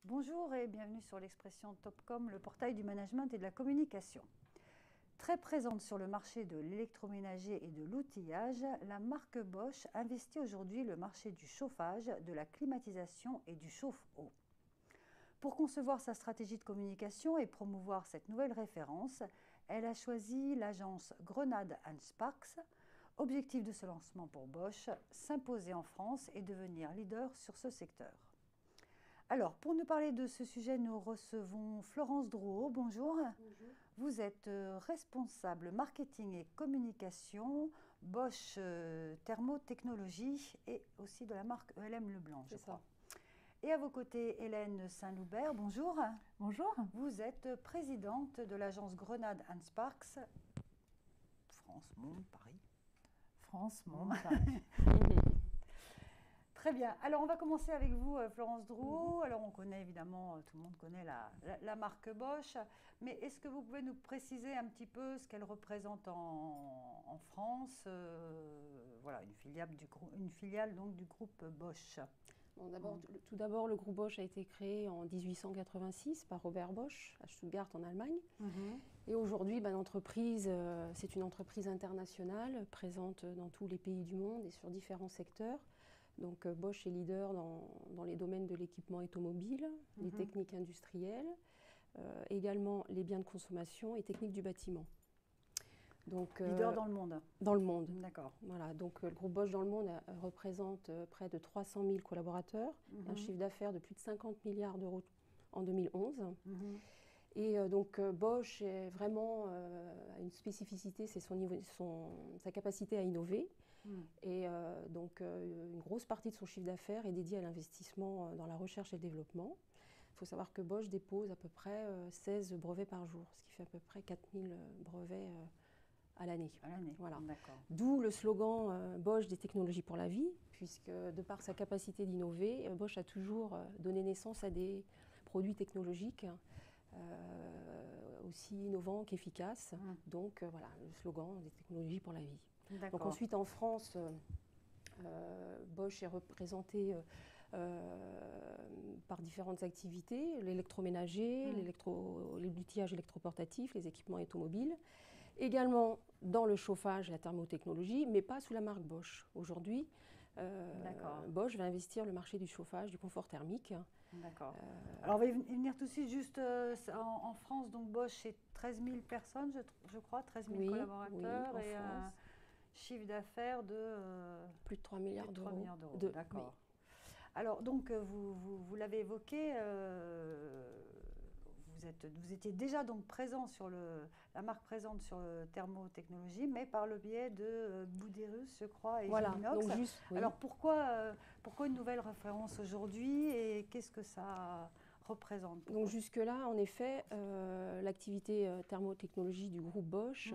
Bonjour et bienvenue sur l'expression Topcom, le portail du management et de la communication. Très présente sur le marché de l'électroménager et de l'outillage, la marque Bosch investit aujourd'hui le marché du chauffage, de la climatisation et du chauffe-eau. Pour concevoir sa stratégie de communication et promouvoir cette nouvelle référence, elle a choisi l'agence Grenade & Sparks. Objectif de ce lancement pour Bosch, s'imposer en France et devenir leader sur ce secteur. Alors, pour nous parler de ce sujet, nous recevons Florence Drouot. Bonjour. Bonjour. Vous êtes responsable marketing et communication Bosch Thermotechnologies et aussi de la marque ELM Leblanc, je crois. Et à vos côtés, Hélène Saint-Loubert. Bonjour. Bonjour. Vous êtes présidente de l'agence Grenade & Sparks, France, Monde, Paris. France, Monde, Paris. Très bien. Alors, on va commencer avec vous, Florence Drouot. Alors, on connaît évidemment, tout le monde connaît la marque Bosch. Mais est-ce que vous pouvez nous préciser un petit peu ce qu'elle représente en France voilà, une filiale donc, du groupe Bosch. Bon, tout d'abord, le groupe Bosch a été créé en 1886 par Robert Bosch à Stuttgart en Allemagne. Et aujourd'hui, l'entreprise, c'est une entreprise internationale présente dans tous les pays du monde et sur différents secteurs. Donc Bosch est leader dans les domaines de l'équipement automobile, les techniques industrielles, également les biens de consommation et techniques du bâtiment. Donc, leader dans le monde. Dans le monde. D'accord. Voilà, donc le groupe Bosch dans le monde représente près de 300 000 collaborateurs, un chiffre d'affaires de plus de 50 milliards d'euros en 2011. Et donc Bosch est vraiment a une spécificité, c'est sa capacité à innover. Et donc une grosse partie de son chiffre d'affaires est dédiée à l'investissement dans la recherche et le développement. Il faut savoir que Bosch dépose à peu près 16 brevets par jour, ce qui fait à peu près 4000 brevets à l'année. Voilà. D'où le slogan Bosch des technologies pour la vie, puisque de par sa capacité d'innover, Bosch a toujours donné naissance à des produits technologiques aussi innovants qu'efficaces. Donc voilà, le slogan des technologies pour la vie. Donc ensuite en France, Bosch est représenté par différentes activités, l'électroménager, l'outillage électroportatif, les équipements automobiles. Également dans le chauffage et la thermotechnologie, mais pas sous la marque Bosch. Aujourd'hui, Bosch va investir le marché du chauffage, du confort thermique. D'accord. Alors on va y venir tout de suite, juste en France, donc Bosch c'est 13 000 personnes, je crois, 13 000 collaborateurs et un chiffre d'affaires de plus de 3 milliards d'euros. D'accord. Alors donc vous l'avez évoqué, vous étiez déjà donc présent sur la marque présente sur le thermotechnologie, mais par le biais de Buderus, je crois, et Geminox. Alors pourquoi une nouvelle référence aujourd'hui et qu'est-ce que ça représente? Donc jusque-là, en effet, l'activité thermotechnologie du groupe Bosch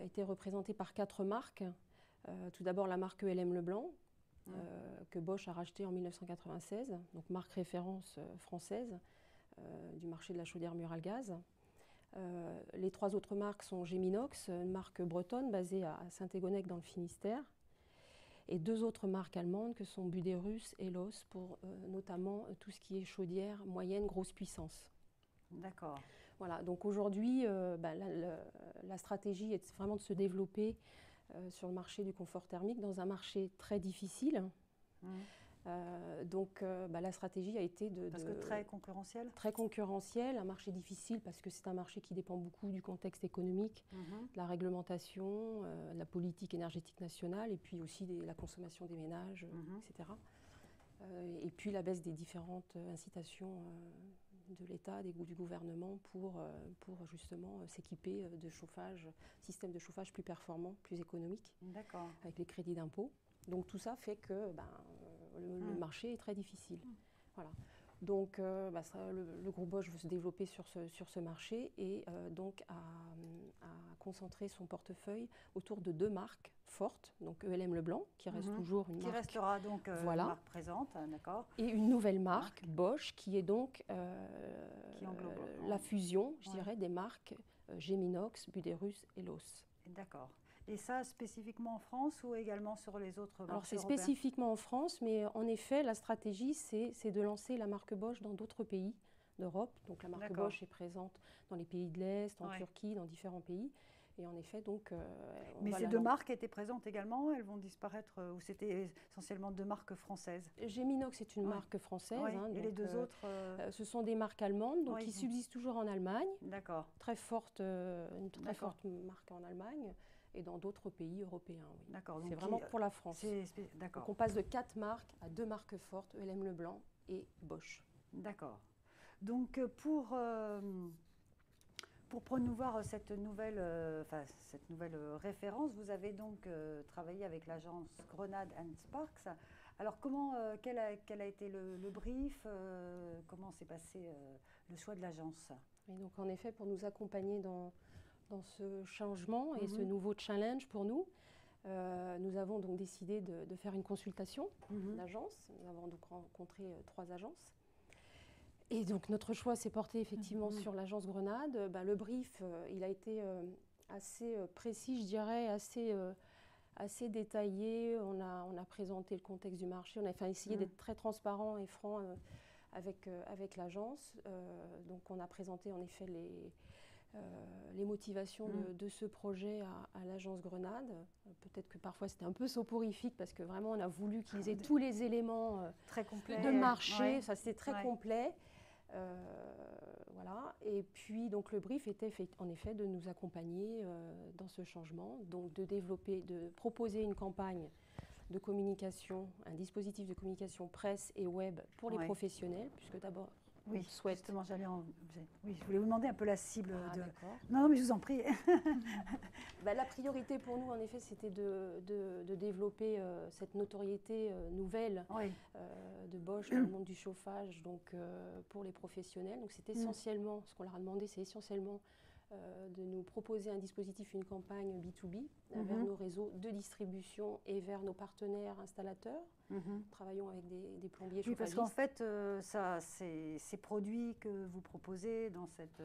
était représentée par 4 marques. Tout d'abord la marque ELM Leblanc, que Bosch a racheté en 1996, donc marque référence française du marché de la chaudière murale gaz. Les 3 autres marques sont Geminox, une marque bretonne basée à Saint-Égonnec dans le Finistère, et 2 autres marques allemandes que sont Buderus et Los pour notamment tout ce qui est chaudière moyenne grosse puissance. D'accord. Voilà, donc aujourd'hui, la stratégie est vraiment de se développer sur le marché du confort thermique dans un marché très difficile. Donc la stratégie a été Parce que très concurrentiel. Très concurrentiel, un marché difficile parce que c'est un marché qui dépend beaucoup du contexte économique, de la réglementation, de la politique énergétique nationale et puis aussi de la consommation des ménages, etc. Et puis la baisse des différentes incitations de l'État, du gouvernement pour justement s'équiper de chauffage, système de chauffage plus performant, plus économique, avec les crédits d'impôt. Donc tout ça fait que le marché est très difficile. Voilà. Donc le groupe Bosch veut se développer sur ce marché et donc a concentré son portefeuille autour de 2 marques fortes, donc ELM Leblanc, qui reste toujours une marque. Qui restera donc une marque présente, d'accord. Et une nouvelle marque, Bosch, qui est donc la fusion, je dirais, des marques Geminox, Buderus et Los. D'accord. Et ça, spécifiquement en France ou également sur les autres marchés Alors c'est européens? spécifiquement en France, mais en effet, la stratégie, c'est de lancer la marque Bosch dans d'autres pays d'Europe. Donc la marque Bosch est présente dans les pays de l'Est, en Turquie, dans différents pays. Et en effet, donc... Mais ces deux marques étaient présentes également, elles vont disparaître, ou c'était essentiellement deux marques françaises? Geminox est une marque française. Et donc, les deux autres ce sont des marques allemandes, donc qui subsistent toujours en Allemagne. D'accord. Très forte, une très forte marque en Allemagne et dans d'autres pays européens. Oui. D'accord. C'est vraiment pour la France. D'accord. Donc on passe de 4 marques à 2 marques fortes, ELM Leblanc et Bosch. D'accord. Donc pour promouvoir cette nouvelle référence, vous avez donc travaillé avec l'agence Grenade & Sparks. Alors quel a été le brief, comment s'est passé le choix de l'agence? Et donc en effet, pour nous accompagner dans ce changement et ce nouveau challenge pour nous, nous avons donc décidé de faire une consultation d'agence. Nous avons donc rencontré 3 agences. Et donc notre choix s'est porté effectivement sur l'agence Grenade. Le brief, il a été assez précis, je dirais, assez détaillé. On a présenté le contexte du marché. On a essayé d'être très transparent et franc avec l'agence. Donc on a présenté en effet les motivations de ce projet à l'agence Grenade. Peut-être que parfois c'était un peu soporifique parce que vraiment on a voulu qu'ils aient tous les éléments très complets, de marché. Ça c'était très complet. Voilà. Et puis donc le brief était en effet de nous accompagner dans ce changement, donc de proposer une campagne de communication, un dispositif de communication presse et web pour les professionnels, puisque d'abord oui, on souhaite... justement, oui, je voulais vous demander un peu la cible. D'accord. Non, mais je vous en prie. La priorité pour nous, en effet, c'était de développer cette notoriété nouvelle de Bosch dans le monde du chauffage, donc pour les professionnels. Donc c'est essentiellement, ce qu'on leur a demandé, c'est essentiellement de nous proposer un dispositif, une campagne B2B vers nos réseaux de distribution et vers nos partenaires installateurs. Travaillons avec des plombiers chauffagistes. Oui, parce qu'en fait, ces produits que vous proposez dans cette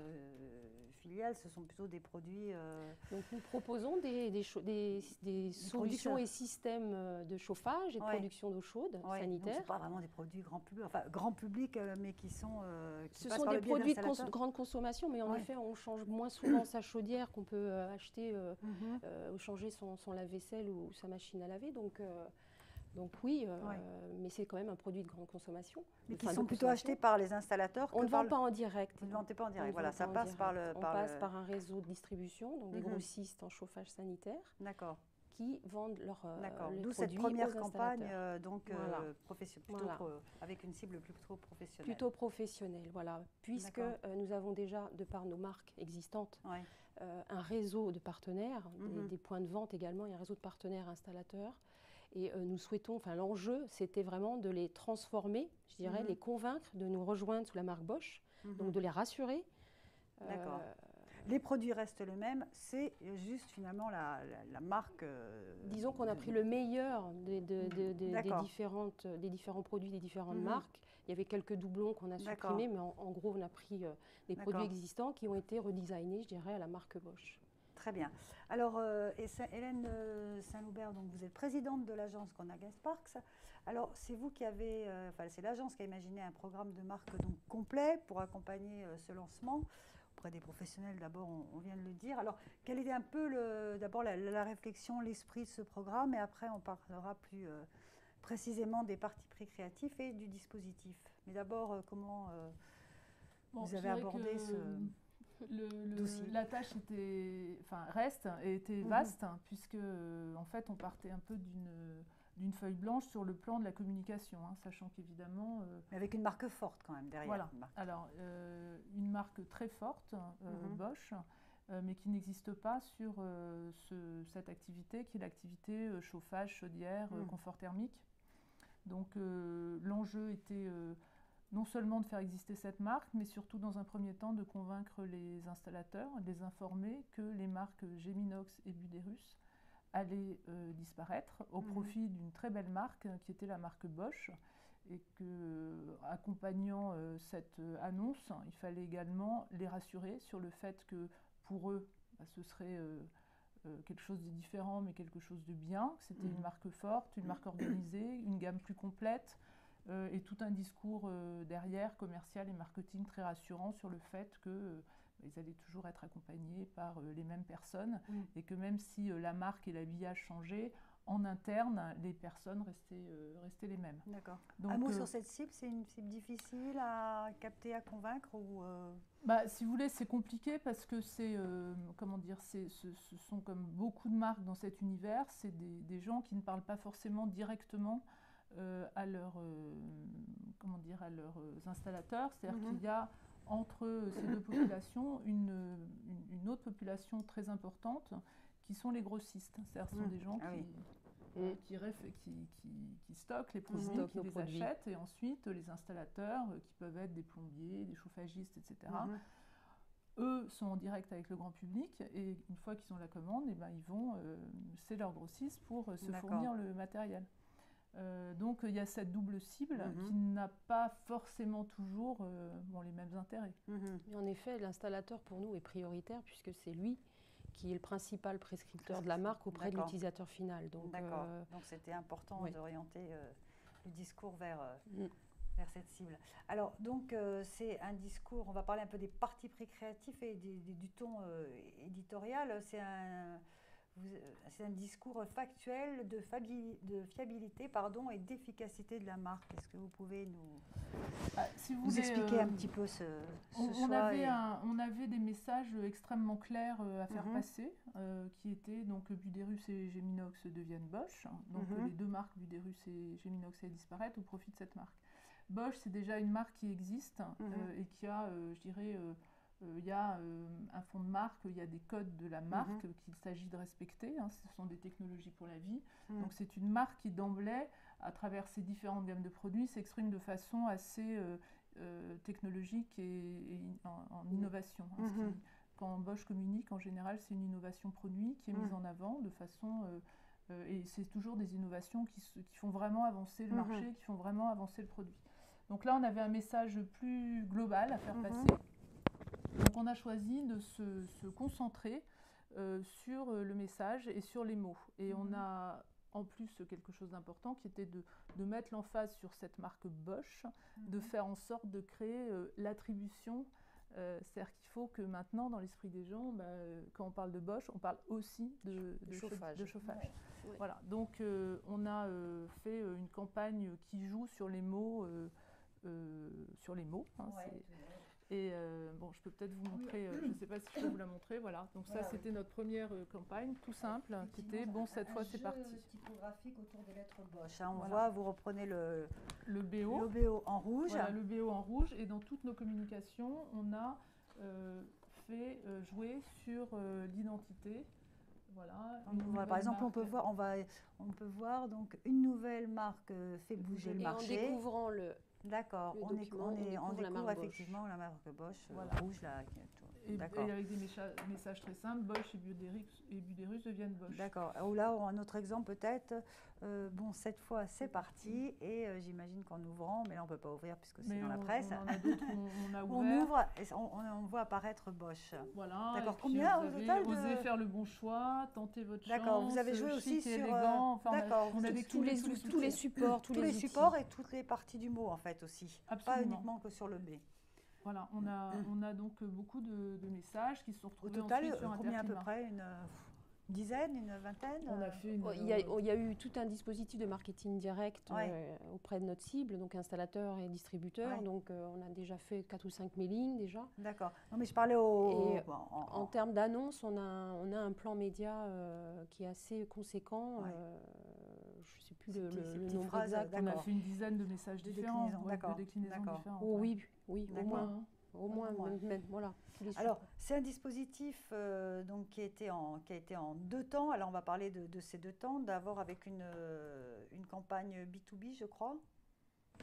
filiale, ce sont plutôt des produits... Donc nous proposons des solutions et systèmes de chauffage et de production d'eau chaude sanitaire. Ce ne sont pas vraiment des produits grand public, mais qui sont... Ce sont des produits de grande consommation, mais en effet, on change moins souvent sa chaudière qu'on peut acheter ou changer son lave-vaisselle ou sa machine à laver. Donc oui, mais c'est quand même un produit de grande consommation. Mais qui sont plutôt achetés par les installateurs. On ne vend pas en direct. Vous ne vendez pas en direct, voilà, ça passe par le... On passe par un réseau de distribution, donc des grossistes en chauffage sanitaire. D'accord. Qui vendent leurs produits. D'où cette première campagne avec une cible plutôt professionnelle. Plutôt professionnelle, voilà. Puisque nous avons déjà, de par nos marques existantes, un réseau de partenaires, des points de vente également, il y a un réseau de partenaires installateurs. Et nous souhaitons, l'enjeu, c'était vraiment de les transformer, je dirais, les convaincre de nous rejoindre sous la marque Bosch, donc de les rassurer. D'accord. Les produits restent les mêmes, c'est juste finalement la marque... Disons qu'on a pris le meilleur des différents produits, des différentes marques. Il y avait quelques doublons qu'on a supprimés, mais en gros, on a pris des produits existants qui ont été redesignés, je dirais, à la marque Bosch. Très bien. Alors, Hélène Saint-Loubert, donc vous êtes présidente de l'agence Grenade & Sparks. Alors, c'est vous qui avez, c'est l'agence qui a imaginé un programme de marque donc complet pour accompagner ce lancement auprès des professionnels. D'abord, on vient de le dire. Alors, quelle était un peu d'abord la réflexion, l'esprit de ce programme, et après, on parlera plus précisément des partis pris créatifs et du dispositif. Mais d'abord, comment vous avez abordé ce... La tâche reste et était vaste, puisque en fait on partait un peu d'une feuille blanche sur le plan de la communication, sachant qu'évidemment... avec une marque forte quand même derrière. Voilà, alors une marque très forte, Bosch, mais qui n'existe pas sur cette activité qui est l'activité chauffage, chaudière, confort thermique. Donc l'enjeu était... non seulement de faire exister cette marque, mais surtout dans un premier temps de convaincre les installateurs, de les informer que les marques Geminox et Buderus allaient disparaître au profit d'une très belle marque qui était la marque Bosch, et que, accompagnant cette annonce, il fallait également les rassurer sur le fait que pour eux, ce serait quelque chose de différent, mais quelque chose de bien. C'était une marque forte, une marque organisée, une gamme plus complète, et tout un discours derrière, commercial et marketing très rassurant sur le fait que ils allaient toujours être accompagnés par les mêmes personnes, et que même si la marque et l'habillage changeaient, en interne, les personnes restaient les mêmes. D'accord. Un mot sur cette cible, c'est une cible difficile à capter, à convaincre ou si vous voulez, c'est compliqué parce que comment dire, ce sont comme beaucoup de marques dans cet univers, c'est des gens qui ne parlent pas forcément directement à leurs installateurs. C'est-à-dire qu'il y a entre ces deux populations une autre population très importante qui sont les grossistes. C'est-à-dire ce sont des gens qui stockent les produits, qui les achètent, et ensuite les installateurs, qui peuvent être des plombiers, des chauffagistes, etc., eux sont en direct avec le grand public, et une fois qu'ils ont la commande, ils vont, c'est leur grossiste pour se fournir le matériel. Donc il y a cette double cible qui n'a pas forcément toujours les mêmes intérêts. Mais en effet, l'installateur pour nous est prioritaire puisque c'est lui qui est le principal prescripteur de la marque auprès de l'utilisateur final. Donc c'était important d'orienter le discours vers cette cible. Alors donc c'est un discours, on va parler un peu des partis pris créatifs et du ton éditorial. C'est un discours factuel de fiabilité et d'efficacité de la marque. Est-ce que vous pouvez nous expliquer un petit peu ce choix On avait des messages extrêmement clairs à faire passer, qui étaient donc Buderus et Geminox deviennent Bosch. Donc les deux marques Buderus et Geminox allaient disparaître au profit de cette marque. Bosch, c'est déjà une marque qui existe et qui a, je dirais, il y a un fond de marque, il y a des codes de la marque qu'il s'agit de respecter. Ce sont des technologies pour la vie. Donc c'est une marque qui d'emblée, à travers ses différentes gammes de produits, s'exprime de façon assez technologique et en innovation. Quand Bosch communique, en général, c'est une innovation produit qui est mise en avant de façon... et c'est toujours des innovations qui font vraiment avancer le marché, qui font vraiment avancer le produit. Donc là, on avait un message plus global à faire passer. Donc on a choisi de se concentrer sur le message et sur les mots. Et on a en plus quelque chose d'important qui était de mettre l'emphase sur cette marque Bosch, de faire en sorte de créer l'attribution. C'est-à-dire qu'il faut que maintenant, dans l'esprit des gens, quand on parle de Bosch, on parle aussi de chauffage. Ouais. Voilà. Donc on a fait une campagne qui joue sur les mots. Et je peux peut-être vous montrer, je ne sais pas si je peux vous la montrer, voilà. Donc ça, c'était notre première campagne, tout simple, qui était, cette fois, c'est parti. Typographique autour des lettres Bosch. On voit, vous reprenez le BO en rouge. Voilà, le BO en rouge. Et dans toutes nos communications, on a fait jouer sur l'identité. Voilà, par exemple, on peut voir donc une nouvelle marque fait bouger le marché. En découvrant D'accord, on découvre effectivement la marque Bosch, rouge là. Et avec des messages très simples, Bosch et Buderus deviennent Bosch. D'accord. Là, un autre exemple peut-être. Cette fois, c'est parti. Et j'imagine qu'en ouvrant, mais là, on ne peut pas ouvrir puisque c'est dans la presse. On en a d'autres, on a ouvert. On ouvre et on voit apparaître Bosch. Voilà. D'accord. Combien vous avez osé faire le bon choix, tenter votre chance. D'accord. Vous avez joué aussi sur... élégant. D'accord. On avait tous les supports, tous les supports et toutes les parties du mot, en fait, aussi. Absolument. Pas uniquement que sur le B. Voilà, on a donc beaucoup de messages qui se sont retrouvés au total, ensuite sur combien à peu Interclimat. près une dizaine, une vingtaine? On a fait il y a eu tout un dispositif de marketing direct auprès de notre cible, donc installateur et distributeur. Donc on a déjà fait 4 ou 5 mailings déjà. D'accord. Non mais je parlais en termes d'annonces, on a un plan média qui est assez conséquent. Je ne sais plus le nombre exact. On a fait une dizaine de messages différents, de déclinaisons différentes. Oui, au moins, voilà. Alors, c'est un dispositif qui a été en 2 temps. Alors, on va parler de ces 2 temps. D'abord avec une campagne B2B, je crois.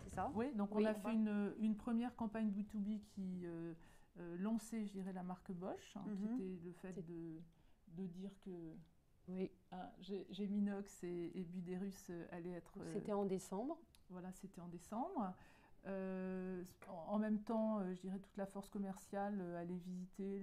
C'est ça? Oui, donc on a fait une première campagne B2B qui lançait, je dirais, la marque Bosch, qui était le fait de dire que Geminox et Buderus allaient être... C'était en décembre. Voilà, c'était en décembre. En même temps, je dirais toute la force commerciale allait visiter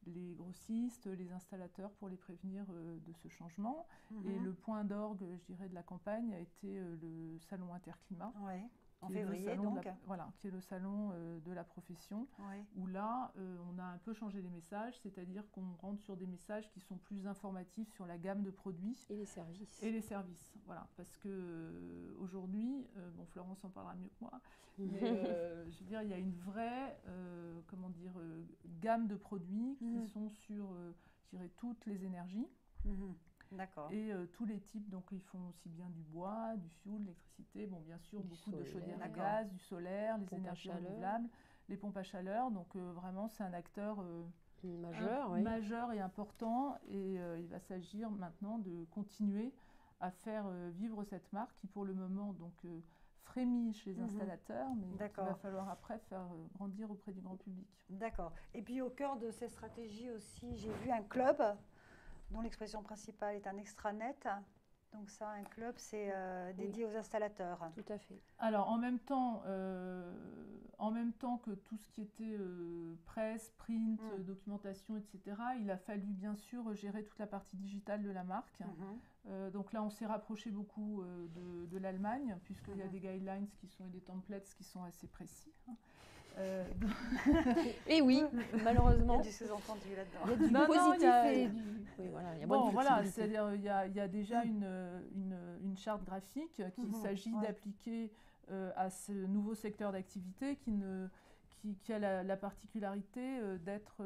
les grossistes, les installateurs pour les prévenir de ce changement. Et le point d'orgue, je dirais, de la campagne a été le salon Interclimat. Ouais. En février, donc. Voilà, qui est le salon de la profession, où là, on a un peu changé les messages, c'est-à-dire qu'on rentre sur des messages qui sont plus informatifs sur la gamme de produits. Et les services. Et les services, voilà. Parce qu'aujourd'hui, bon, Florence en parlera mieux que moi, mais je veux dire, il y a une vraie gamme de produits qui sont sur, je dirais, toutes les énergies. D'accord. Et tous les types, donc ils font aussi bien du bois, du fioul, de l'électricité, bon bien sûr beaucoup de chaudières à gaz, du solaire, les énergies renouvelables, les pompes à chaleur. Donc vraiment c'est un acteur majeur et important. Et il va s'agir maintenant de continuer à faire vivre cette marque qui pour le moment donc frémit chez les installateurs, mais qu'il va falloir après faire grandir auprès du grand public. D'accord. Et puis au cœur de ces stratégies aussi, j'ai vu un club dont l'expression principale est un extranet. Donc ça, un club, c'est dédié aux installateurs. Tout à fait. Alors, en même temps que tout ce qui était presse, print, documentation, etc., il a fallu bien sûr gérer toute la partie digitale de la marque. Donc là, on s'est rapproché beaucoup de l'Allemagne, puisqu'il y a des guidelines et des templates qui sont assez précis. Et oui, malheureusement. Il y a du sous-entendu là-dedans. Il y a du positif et du... Oui, voilà, il y a bonne flexibilité. C'est-à-dire il y a déjà une charte graphique qu'il s'agit d'appliquer à ce nouveau secteur d'activité qui a la particularité d'être,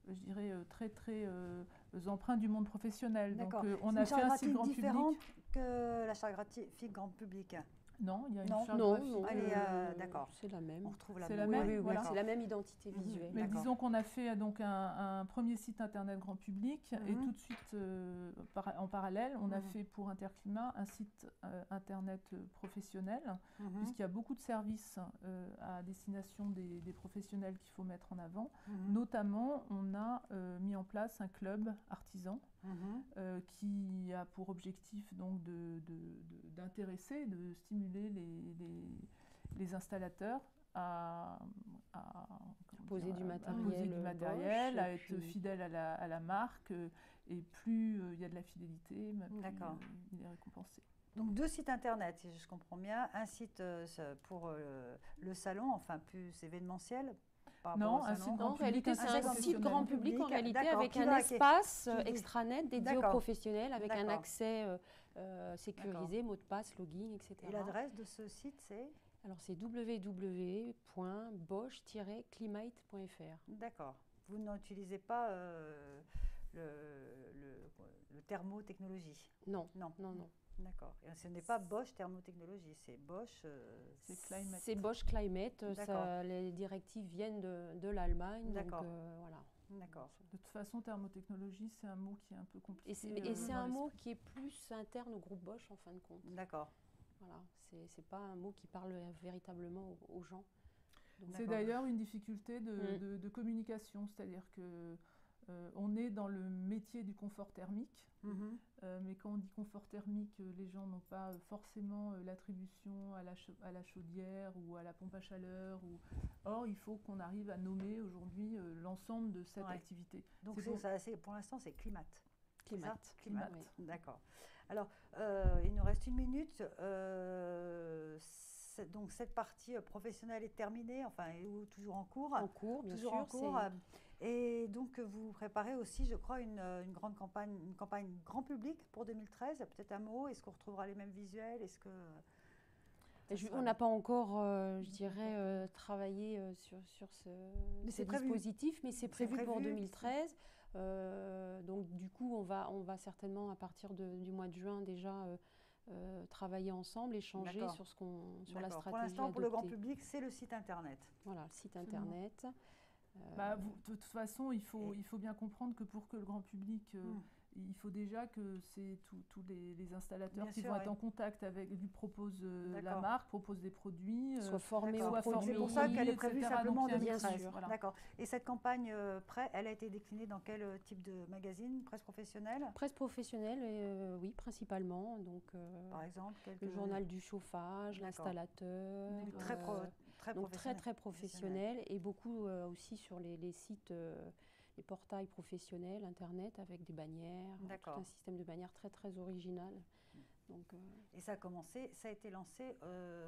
je dirais, très empreint du monde professionnel. Donc on a fait un site grand public. Que la charte graphique grand public. Non, il y a une charte graphique. D'accord. C'est la même. On retrouve la même. C'est la même. Voilà. C'est la même identité visuelle. Mais disons qu'on a fait donc un premier site internet grand public et tout de suite, en parallèle, on a fait pour Interclimat un site internet professionnel, puisqu'il y a beaucoup de services à destination des professionnels qu'il faut mettre en avant. Notamment, on a mis en place un club artisan qui a pour objectif donc d'intéresser, de stimuler les installateurs à poser du matériel, à être fidèles à la marque. Et plus il y a de la fidélité, plus il est récompensé. Donc 2 sites internet, si je comprends bien. Un site pour le salon, enfin plus événementiel. Non, en réalité, c'est un site grand public en réalité avec un espace extranet dédié aux professionnels avec un accès sécurisé, mot de passe, login, etc. Et l'adresse de ce site, c'est ? Alors, c'est www.bosch-climate.fr. D'accord. Vous n'utilisez pas le thermotechnologie ? Non. D'accord. Et ce n'est pas Bosch Thermotechnologie, c'est Bosch... c'est Climate. C'est Bosch Climate. Les directives viennent de l'Allemagne. D'accord. Donc, voilà. D'accord. De toute façon, thermotechnologie, c'est un mot qui est un peu compliqué. Et c'est un mot qui est plus interne au groupe Bosch, en fin de compte. D'accord. Voilà. C'est pas un mot qui parle véritablement aux gens. C'est d'ailleurs une difficulté de communication, c'est-à-dire que on est dans le métier du confort thermique, mais quand on dit confort thermique, les gens n'ont pas forcément l'attribution à la chaudière ou à la pompe à chaleur. Or, il faut qu'on arrive à nommer aujourd'hui l'ensemble de cette activité. Donc pour l'instant, c'est Climate. Climate. Oui. D'accord. Alors, il nous reste 1 minute. Donc cette partie professionnelle est terminée, enfin, ou toujours en cours. En cours, bien sûr. En cours. Et donc vous préparez aussi, je crois, une grande campagne, une campagne grand public pour 2013. Peut-être un mot. Est-ce qu'on retrouvera les mêmes visuels ? Est-ce que on n'a pas encore, je dirais, travaillé sur ce dispositif, mais c'est prévu pour 2013. Donc du coup, on va certainement à partir du mois de juin déjà travailler ensemble, échanger sur la stratégie. Pour l'instant, pour le grand public, c'est le site internet. Voilà, le site internet. De toute façon, il faut bien comprendre que pour que le grand public, il faut déjà que c'est tous les installateurs qui vont être en contact avec, lui proposent la marque, proposent des produits, soient formés aux produits. C'est pour ça qu'elle est prévue simplement en 2013. Voilà. D'accord. Et cette campagne, elle a été déclinée dans quel type de magazine ? Presse professionnelle ? Presse professionnelle, oui, principalement. Donc, par exemple, le journal du chauffage, l'installateur. Très professionnel et beaucoup aussi sur les sites les portails professionnels, Internet, avec des bannières, tout un système de bannières très très original. Donc, et ça a commencé, ça a été lancé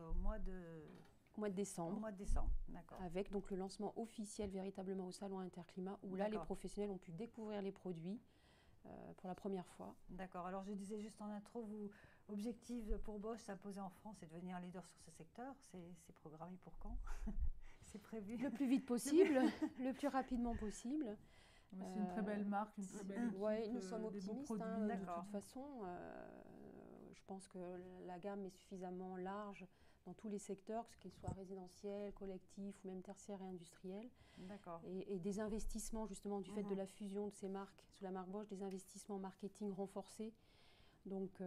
au mois de décembre. Au mois de décembre, d'accord. Avec donc le lancement officiel véritablement au salon Interclimat, où là les professionnels ont pu découvrir les produits pour la première fois. D'accord. Alors je disais juste en intro, objectif pour Bosch, s'imposer en France et devenir leader sur ce secteur. C'est programmé pour quand? C'est prévu? Le plus vite possible, le plus rapidement possible. C'est une très belle marque, une très belle équipe. Oui, nous sommes optimistes. De toute façon, je pense que la gamme est suffisamment large dans tous les secteurs, qu'ils soient résidentiels, collectifs ou même tertiaires et industriels. D'accord. Et des investissements justement du fait de la fusion de ces marques sous la marque Bosch, des investissements marketing renforcés. Donc,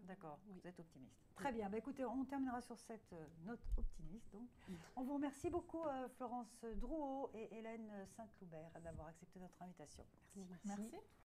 d'accord, vous êtes optimiste. Très bien, écoutez, on terminera sur cette note optimiste. Donc. On vous remercie beaucoup Florence Drouot et Hélène Saint-Loubert d'avoir accepté notre invitation. Merci.